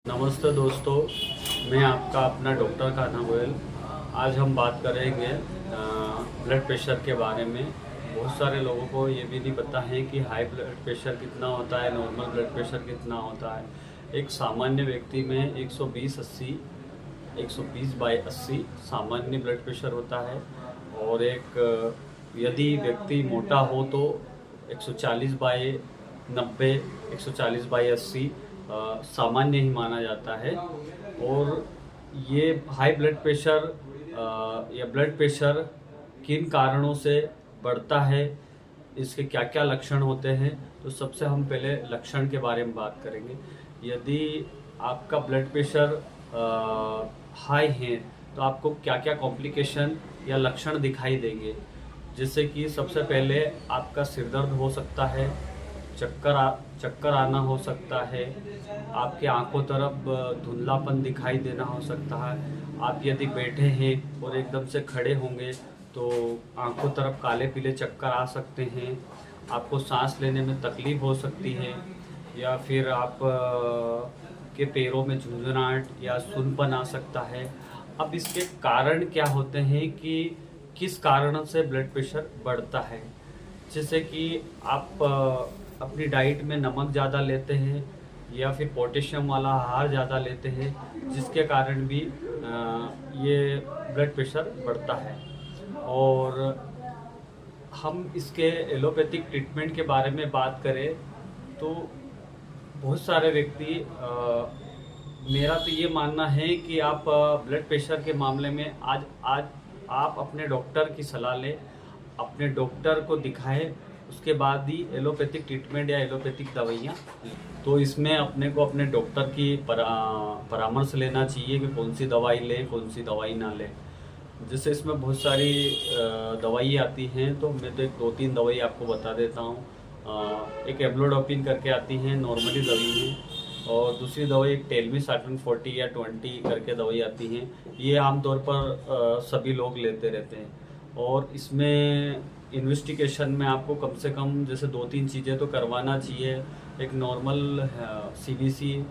नमस्ते दोस्तों, मैं आपका अपना डॉक्टर कान्हा गोयल। आज हम बात करेंगे ब्लड प्रेशर के बारे में। बहुत सारे लोगों को ये भी नहीं पता है कि हाई ब्लड प्रेशर कितना होता है, नॉर्मल ब्लड प्रेशर कितना होता है। एक सामान्य व्यक्ति में 120/80 सामान्य ब्लड प्रेशर होता है, और यदि व्यक्ति मोटा हो तो 140/90, 140/80 सामान्य ही माना जाता है। और ये हाई ब्लड प्रेशर या ब्लड प्रेशर किन कारणों से बढ़ता है, इसके क्या क्या लक्षण होते हैं, तो सबसे हम पहले लक्षण के बारे में बात करेंगे। यदि आपका ब्लड प्रेशर हाई है तो आपको क्या क्या कॉम्प्लिकेशन या लक्षण दिखाई देंगे, जैसे कि सबसे पहले आपका सिर दर्द हो सकता है, चक्कर आना हो सकता है, आपके आंखों तरफ धुंधलापन दिखाई देना हो सकता है। आप यदि बैठे हैं और एकदम से खड़े होंगे तो आंखों तरफ काले पीले चक्कर आ सकते हैं। आपको सांस लेने में तकलीफ हो सकती है, या फिर आप के पैरों में झुंझुनाहट या सुन्नपन आ सकता है। अब इसके कारण क्या होते हैं कि किस कारण से ब्लड प्रेशर बढ़ता है, जैसे कि आप अपनी डाइट में नमक ज़्यादा लेते हैं या फिर पोटेशियम वाला आहार ज़्यादा लेते हैं, जिसके कारण भी ये ब्लड प्रेशर बढ़ता है। और हम इसके एलोपैथिक ट्रीटमेंट के बारे में बात करें तो बहुत सारे व्यक्ति मेरा तो ये मानना है कि आप ब्लड प्रेशर के मामले में आज आज आप अपने डॉक्टर की सलाह लें, अपने डॉक्टर को दिखाएं, उसके बाद ही एलोपैथिक ट्रीटमेंट या एलोपैथिक दवाइयाँ। तो इसमें अपने को अपने डॉक्टर की परामर्श लेना चाहिए कि कौन सी दवाई लें, कौन सी दवाई ना लें। जैसे इसमें बहुत सारी दवाई आती हैं, तो मैं तो 2-3 दवाई आपको बता देता हूँ। एक एब्लोडोपिन करके आती हैं, नॉर्मली दवाई है। और दूसरी दवाई एक टेलमिसार्टन 40 या 20 करके दवाई आती हैं। ये आमतौर पर सभी लोग लेते रहते हैं। और इसमें इन्वेस्टिगेशन में आपको कम से कम जैसे 2-3 चीज़ें तो करवाना चाहिए। एक नॉर्मल सीबीसी,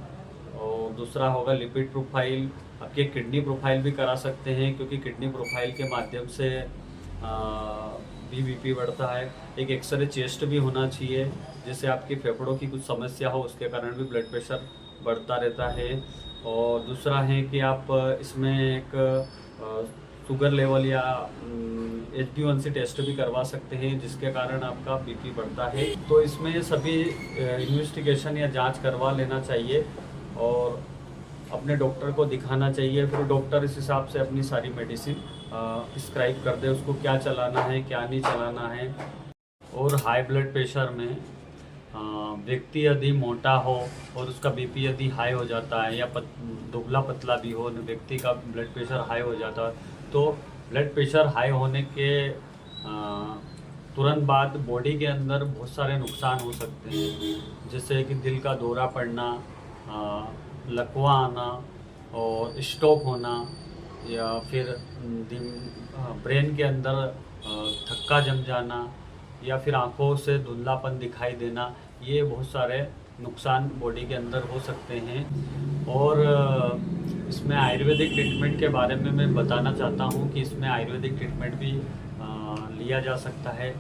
और दूसरा होगा लिपिड प्रोफाइल। आपके किडनी प्रोफाइल भी करा सकते हैं, क्योंकि किडनी प्रोफाइल के माध्यम से भी बीपी बढ़ता है। एक एक्सरे चेस्ट भी होना चाहिए, जिससे आपकी फेफड़ों की कुछ समस्या हो, उसके कारण भी ब्लड प्रेशर बढ़ता रहता है। और दूसरा है कि आप इसमें एक शुगर लेवल या HbA1c टेस्ट भी करवा सकते हैं, जिसके कारण आपका बीपी बढ़ता है। तो इसमें सभी इन्वेस्टिगेशन या जांच करवा लेना चाहिए और अपने डॉक्टर को दिखाना चाहिए। फिर डॉक्टर इस हिसाब से अपनी सारी मेडिसिन प्रिस्क्राइब कर दे, उसको क्या चलाना है क्या नहीं चलाना है। और हाई ब्लड प्रेशर में व्यक्ति यदि मोटा हो और उसका बीपी यदि हाई हो जाता है, या दुबला पतला भी हो, व्यक्ति का ब्लड प्रेशर हाई हो जाता है, तो ब्लड प्रेशर हाई होने के तुरंत बाद बॉडी के अंदर बहुत सारे नुकसान हो सकते हैं, जैसे कि दिल का दौरा पड़ना, लकवा आना और स्ट्रोक होना, या फिर ब्रेन के अंदर थक्का जम जाना, या फिर आंखों से धुंधलापन दिखाई देना। ये बहुत सारे नुकसान बॉडी के अंदर हो सकते हैं। और इसमें आयुर्वेदिक ट्रीटमेंट के बारे में मैं बताना चाहता हूँ कि इसमें आयुर्वेदिक ट्रीटमेंट भी लिया जा सकता है।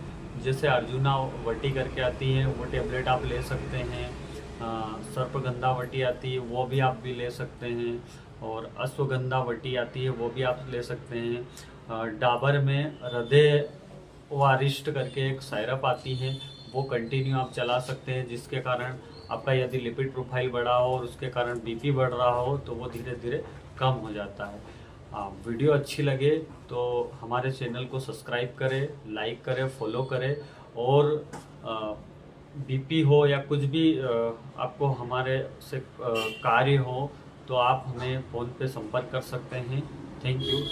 जैसे अर्जुना वटी करके आती है, वो टेबलेट आप ले सकते हैं। सर्पगंधा वटी आती है, वो भी आप भी ले सकते हैं। और अश्वगंधा वटी आती है, वो भी आप ले सकते हैं। डाबर में हृदय वारिष्ट करके एक सायरप आती है, वो कंटिन्यू आप चला सकते हैं, जिसके कारण आपका यदि लिपिड प्रोफाइल बढ़ा हो और उसके कारण बीपी बढ़ रहा हो तो वो धीरे धीरे कम हो जाता है। वीडियो अच्छी लगे तो हमारे चैनल को सब्सक्राइब करें, लाइक करें, फॉलो करें। और बीपी हो या कुछ भी आपको हमारे से कार्य हो तो आप हमें फ़ोन पे संपर्क कर सकते हैं। Thank you.